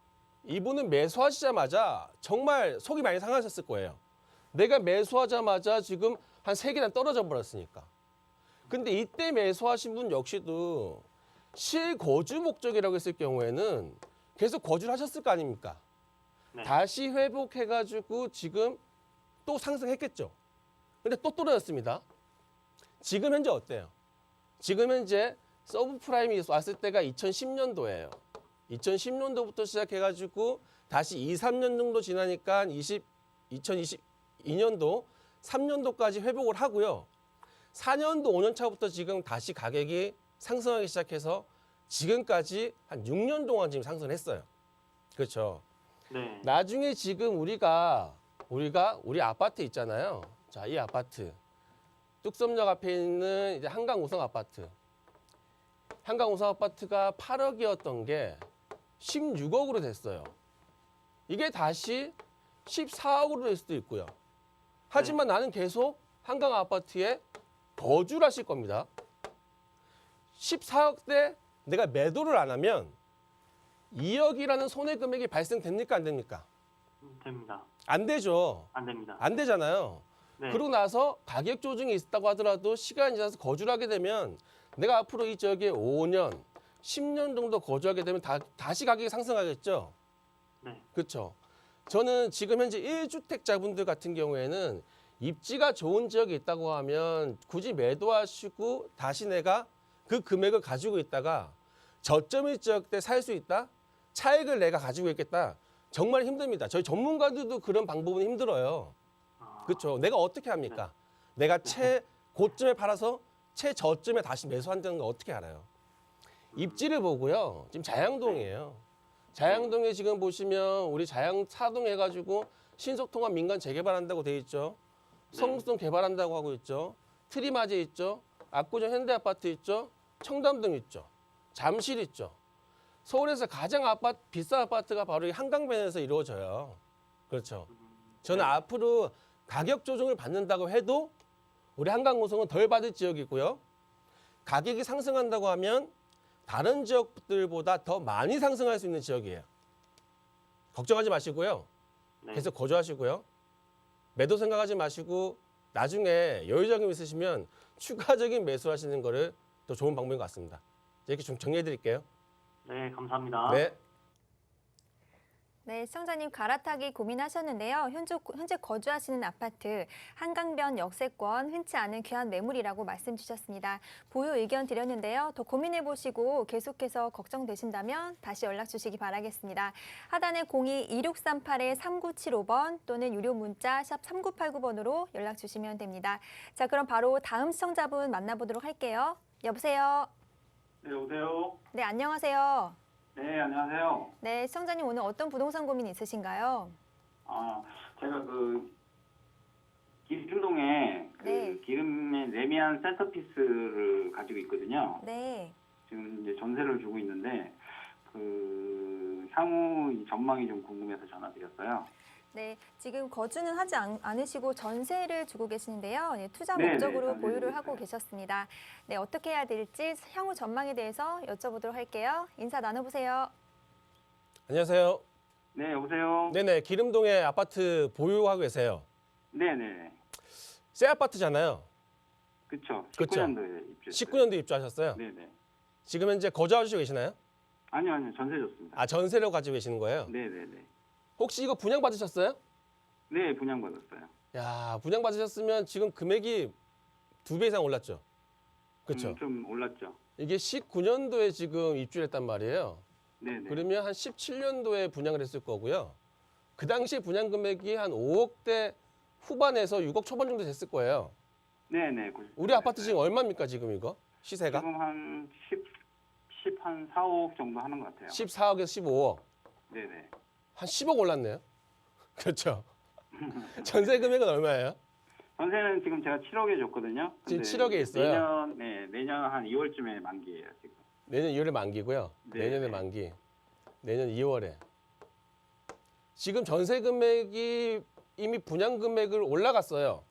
이분은 매수하시자마자 정말 속이 많이 상하셨을 거예요. 내가 매수하자마자 지금 한 3계단 떨어져 버렸으니까. 근데 이때 매수하신 분 역시도 실거주 목적이라고 했을 경우에는 계속 거주를 하셨을 거 아닙니까? 네. 다시 회복해가지고 지금 또 상승했겠죠. 근데 또 떨어졌습니다. 지금 현재 어때요? 지금 현재 서브프라임이 왔을 때가 2010년도예요. 2010년도부터 시작해가지고 다시 2, 3년 정도 지나니까 2022년도, 3년도까지 회복을 하고요. 4년도, 5년 차부터 지금 다시 가격이 상승하기 시작해서 지금까지 한 6년 동안 지금 상승했어요. 그렇죠. 네. 나중에 지금 우리 아파트 있잖아요. 자, 이 아파트. 뚝섬역 앞에 있는 이제 한강 우성 아파트. 한강 우성 아파트가 8억이었던 게 16억으로 됐어요. 이게 다시 14억으로 될 수도 있고요. 하지만 나는 계속 한강 아파트에 거주를 하실 겁니다. 14억대 내가 매도를 안 하면 2억이라는 손해 금액이 발생됩니까 안 됩니까? 됩니다. 안 되죠. 안 됩니다. 안 되잖아요. 네. 그러고 나서 가격 조정이 있다고 하더라도 시간이 지나서 거주를 하게 되면 내가 앞으로 이 지역에 5년, 10년 정도 거주하게 되면 다시 가격이 상승하겠죠. 네. 그렇죠. 저는 지금 현재 1주택자분들 같은 경우에는 입지가 좋은 지역에 있다고 하면 굳이 매도하시고 다시 내가 그 금액을 가지고 있다가 저점일 지역 때 살 수 있다? 차익을 내가 가지고 있겠다? 정말 힘듭니다. 저희 전문가들도 그런 방법은 힘들어요. 아, 그렇죠. 내가 어떻게 합니까? 내가 최고점에 팔아서 최저점에 다시 매수한다는 거 어떻게 알아요? 입지를 보고요. 지금 자양동이에요. 자양동에 지금 보시면 우리 자양 사동 해가지고 신속통합 민간 재개발한다고 돼 있죠. 성수동 개발한다고 하고 있죠. 트리마제 있죠. 압구정 현대아파트 있죠. 청담동 있죠. 잠실 있죠. 서울에서 가장 비싼 아파트가 바로 이 한강변에서 이루어져요. 그렇죠. 저는 앞으로 가격 조정을 받는다고 해도 우리 한강고성은 덜 받을 지역이고요. 가격이 상승한다고 하면 다른 지역들보다 더 많이 상승할 수 있는 지역이에요. 걱정하지 마시고요. 네. 계속 거주하시고요. 매도 생각하지 마시고 나중에 여유자금 있으시면 추가적인 매수하시는 거를 또 좋은 방법인 것 같습니다. 이렇게 좀 정리해 드릴게요. 네, 감사합니다. 네. 네, 시청자님 갈아타기 고민하셨는데요. 현재 거주하시는 아파트 한강변 역세권 흔치 않은 귀한 매물이라고 말씀 주셨습니다. 보유 의견 드렸는데요. 더 고민해 보시고 계속해서 걱정되신다면 다시 연락 주시기 바라겠습니다. 하단에 02-2638-3975번 또는 유료 문자 샵 3989번으로 연락 주시면 됩니다. 자, 그럼 바로 다음 시청자분 만나보도록 할게요. 여보세요. 네, 여보세요? 네, 안녕하세요. 네, 안녕하세요. 네, 시청자님 오늘 어떤 부동산 고민 있으신가요? 제가 기름동에 네. 기름의 레미안 센터피스를 가지고 있거든요. 네. 지금 이제 전세를 주고 있는데, 향후 이 전망이 좀 궁금해서 전화드렸어요. 네, 지금 거주는 하지 않으시고 전세를 주고 계시는데요. 네, 투자 네, 목적으로 네, 보유를 전세를 하고 줬어요. 계셨습니다. 네, 어떻게 해야 될지 향후 전망에 대해서 여쭤보도록 할게요. 인사 나눠보세요. 안녕하세요. 네, 여보세요? 네네. 기름동에 아파트 보유하고 계세요. 네네. 새 아파트잖아요. 그쵸. 그쵸. 19년도에 입주했어요. 19년도 입주하셨어요. 네네. 지금 현재 거주하시고 계시나요? 아니요, 전세 줬습니다. 아, 전세로 가지고 계시는 거예요? 네네네. 혹시 이거 분양 받으셨어요? 네, 분양받았어요. 야, 분양 받으셨으면 지금 금액이 2배 이상 올랐죠. 그렇죠. 좀 올랐죠. 이게 19년도에 지금 입주를 했단 말이에요. 네네. 그러면 한 17년도에 분양을 했을 거고요. 그 당시에 분양 금액이 한 5억대 후반에서 6억 초반 정도 됐을 거예요. 네네. 우리 아파트 지금 얼마입니까, 지금 이거? 시세가? 지금 한 4, 5억 정도 하는 것 같아요. 14억에서 15억. 네네. 한 10억 올랐네요. 그렇죠. 전세 금액은 얼마예요? 전세는 지금 제가 7억에 줬거든요. 지금 근데 7억에 있어요? 내년 한 2월쯤에 만기예요, 지금. 내년 2월에 만기고요. 네, 내년에 네. 만기. 내년 2월에. 지금 전세 금액이 이미 분양 금액을 올라갔어요.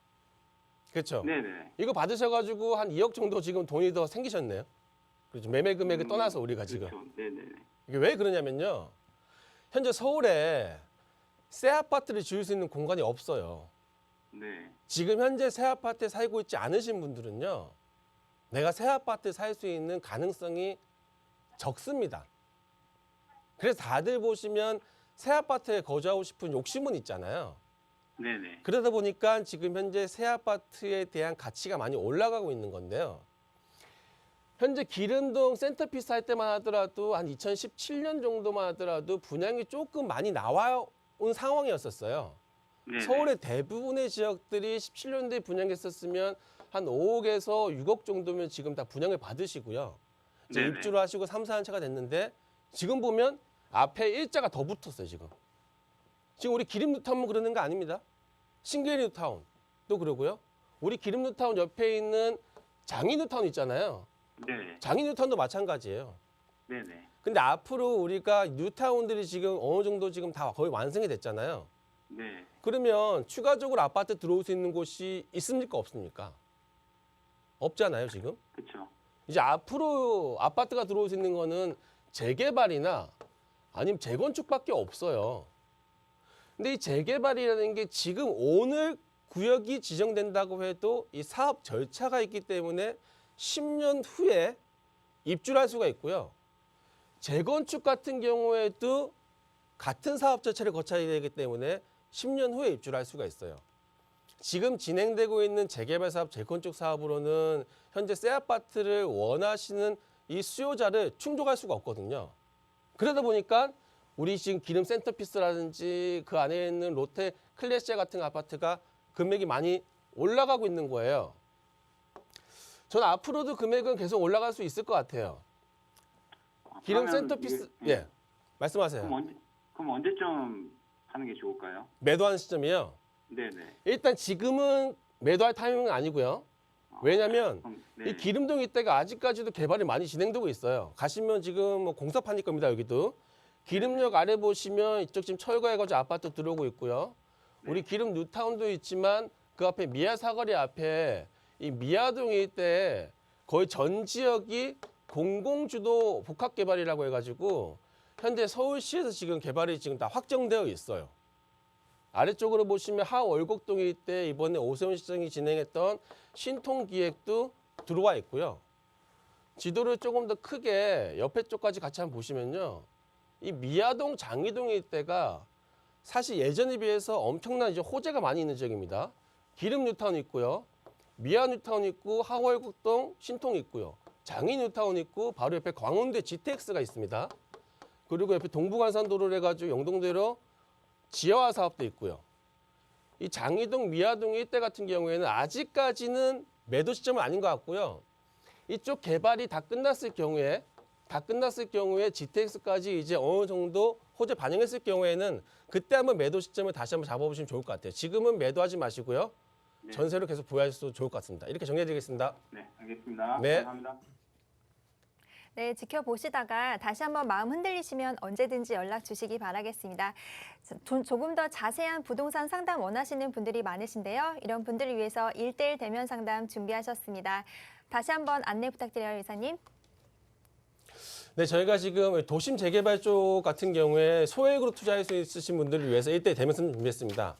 그렇죠. 네네. 이거 받으셔가지고 한 2억 정도 지금 돈이 더 생기셨네요. 그렇죠. 매매 금액을 떠나서 우리가 지금. 그렇죠. 네네네. 이게 왜 그러냐면요. 현재 서울에 새 아파트를 지을 수 있는 공간이 없어요. 네. 지금 현재 새 아파트에 살고 있지 않으신 분들은요. 내가 새 아파트에 살 수 있는 가능성이 적습니다. 그래서 다들 보시면 새 아파트에 거주하고 싶은 욕심은 있잖아요. 네네. 그러다 보니까 지금 현재 새 아파트에 대한 가치가 많이 올라가고 있는 건데요. 현재 기름동 센터피스 할 때만 하더라도 한 2017년 정도만 하더라도 분양이 조금 많이 나와온 상황이었었어요. 네네. 서울의 대부분의 지역들이 17년도에 분양했었으면 한 5억에서 6억 정도면 지금 다 분양을 받으시고요. 이제 네네. 입주를 하시고 3, 4년 차가 됐는데 지금 보면 앞에 일자가 더 붙었어요, 지금. 지금 우리 기름뉴타운 그러는 거 아닙니다. 신길뉴타운도 그러고요. 우리 기름뉴타운 옆에 있는 장인뉴타운 있잖아요. 네. 장인뉴타운도 마찬가지예요. 네네. 근데 앞으로 우리가 뉴타운들이 지금 어느 정도 지금 다 거의 완성이 됐잖아요. 네. 그러면 추가적으로 아파트 들어올 수 있는 곳이 있습니까, 없습니까? 없잖아요, 지금. 그렇죠. 이제 앞으로 아파트가 들어올 수 있는 거는 재개발이나 아니면 재건축밖에 없어요. 근데 이 재개발이라는 게 지금 오늘 구역이 지정된다고 해도 이 사업 절차가 있기 때문에 10년 후에 입주할 수가 있고요. 재건축 같은 경우에도 같은 사업 절차를 거쳐야 되기 때문에 10년 후에 입주할 수가 있어요. 지금 진행되고 있는 재개발 사업, 재건축 사업으로는 현재 새 아파트를 원하시는 이 수요자를 충족할 수가 없거든요. 그러다 보니까 우리 지금 기름 센터피스라든지 그 안에 있는 롯데 클래시아 같은 아파트가 금액이 많이 올라가고 있는 거예요. 저는 앞으로도 금액은 계속 올라갈 수 있을 것 같아요. 기름 그러면 센터피스, 이게- 예, 말씀하세요. 그럼 언제쯤 하는 게 좋을까요? 매도하는 시점이요. 네네. 일단 지금은 매도할 타이밍은 아니고요. 왜냐하면 그럼, 네. 이 기름동 일대가 아직까지도 개발이 많이 진행되고 있어요. 가시면 지금 뭐 공사판일 겁니다. 여기도. 기름역 아래 보시면 이쪽 지금 철거해가지고 아파트 들어오고 있고요. 우리 기름 뉴타운도 있지만 그 앞에 미아 사거리 앞에 이 미아동 일대 거의 전 지역이 공공주도 복합개발이라고 해가지고 현재 서울시에서 지금 개발이 지금 다 확정되어 있어요. 아래쪽으로 보시면 하월곡동 일대 이번에 오세훈 시장이 진행했던 신통기획도 들어와 있고요. 지도를 조금 더 크게 옆에 쪽까지 같이 한번 보시면요. 이 미아동, 장이동 일대가 사실 예전에 비해서 엄청난 이제 호재가 많이 있는 지역입니다. 기름 뉴타운 있고요. 미아 뉴타운 있고 하월곡동 신통 있고요. 장이 뉴타운 있고 바로 옆에 광운대 GTX가 있습니다. 그리고 옆에 동부간선도로를 해가지고 영동대로 지하화 사업도 있고요. 이 장이동, 미아동 일대 같은 경우에는 아직까지는 매도 시점은 아닌 것 같고요. 이쪽 개발이 다 끝났을 경우에 GTX까지 이제 어느 정도 호재 반영했을 경우에는 그때 한번 매도 시점을 다시 한번 잡아보시면 좋을 것 같아요. 지금은 매도하지 마시고요. 네. 전세로 계속 보유하셔도 좋을 것 같습니다. 이렇게 정리해드리겠습니다. 네, 알겠습니다. 네. 감사합니다. 네, 지켜보시다가 다시 한번 마음 흔들리시면 언제든지 연락 주시기 바라겠습니다. 조금 더 자세한 부동산 상담 원하시는 분들이 많으신데요. 이런 분들을 위해서 1:1 대면 상담 준비하셨습니다. 다시 한번 안내 부탁드려요, 이사님. 네, 저희가 지금 도심 재개발 쪽 같은 경우에 소액으로 투자할 수 있으신 분들을 위해서 1:1 대면 상담 준비했습니다.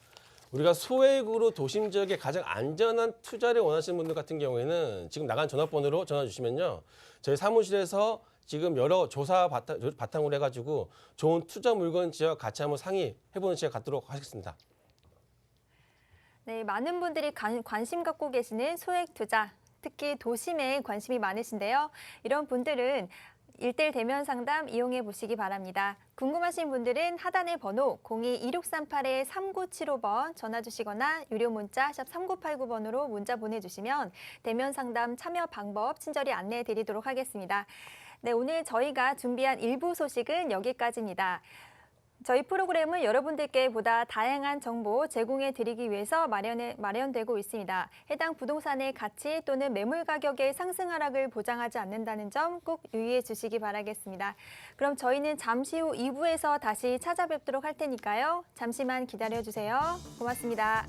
우리가 소액으로 도심 지역에 가장 안전한 투자를 원하시는 분들 같은 경우에는 지금 나간 전화번호로 전화 주시면요. 저희 사무실에서 지금 여러 조사 바탕으로 해가지고 좋은 투자 물건 지역 같이 한번 상의해보는 시간 갖도록 하겠습니다. 네, 많은 분들이 관심 갖고 계시는 소액 투자, 특히 도심에 관심이 많으신데요. 이런 분들은 1:1 대면 상담 이용해 보시기 바랍니다. 궁금하신 분들은 하단의 번호 02-2638-3975번 전화 주시거나 유료 문자 샵 3989번으로 문자 보내주시면 대면 상담 참여 방법 친절히 안내해 드리도록 하겠습니다. 네, 오늘 저희가 준비한 1부 소식은 여기까지입니다. 저희 프로그램은 여러분들께 보다 다양한 정보 제공해 드리기 위해서 마련되고 있습니다. 해당 부동산의 가치 또는 매물 가격의 상승 하락을 보장하지 않는다는 점 꼭 유의해 주시기 바라겠습니다. 그럼 저희는 잠시 후 2부에서 다시 찾아뵙도록 할 테니까요. 잠시만 기다려 주세요. 고맙습니다.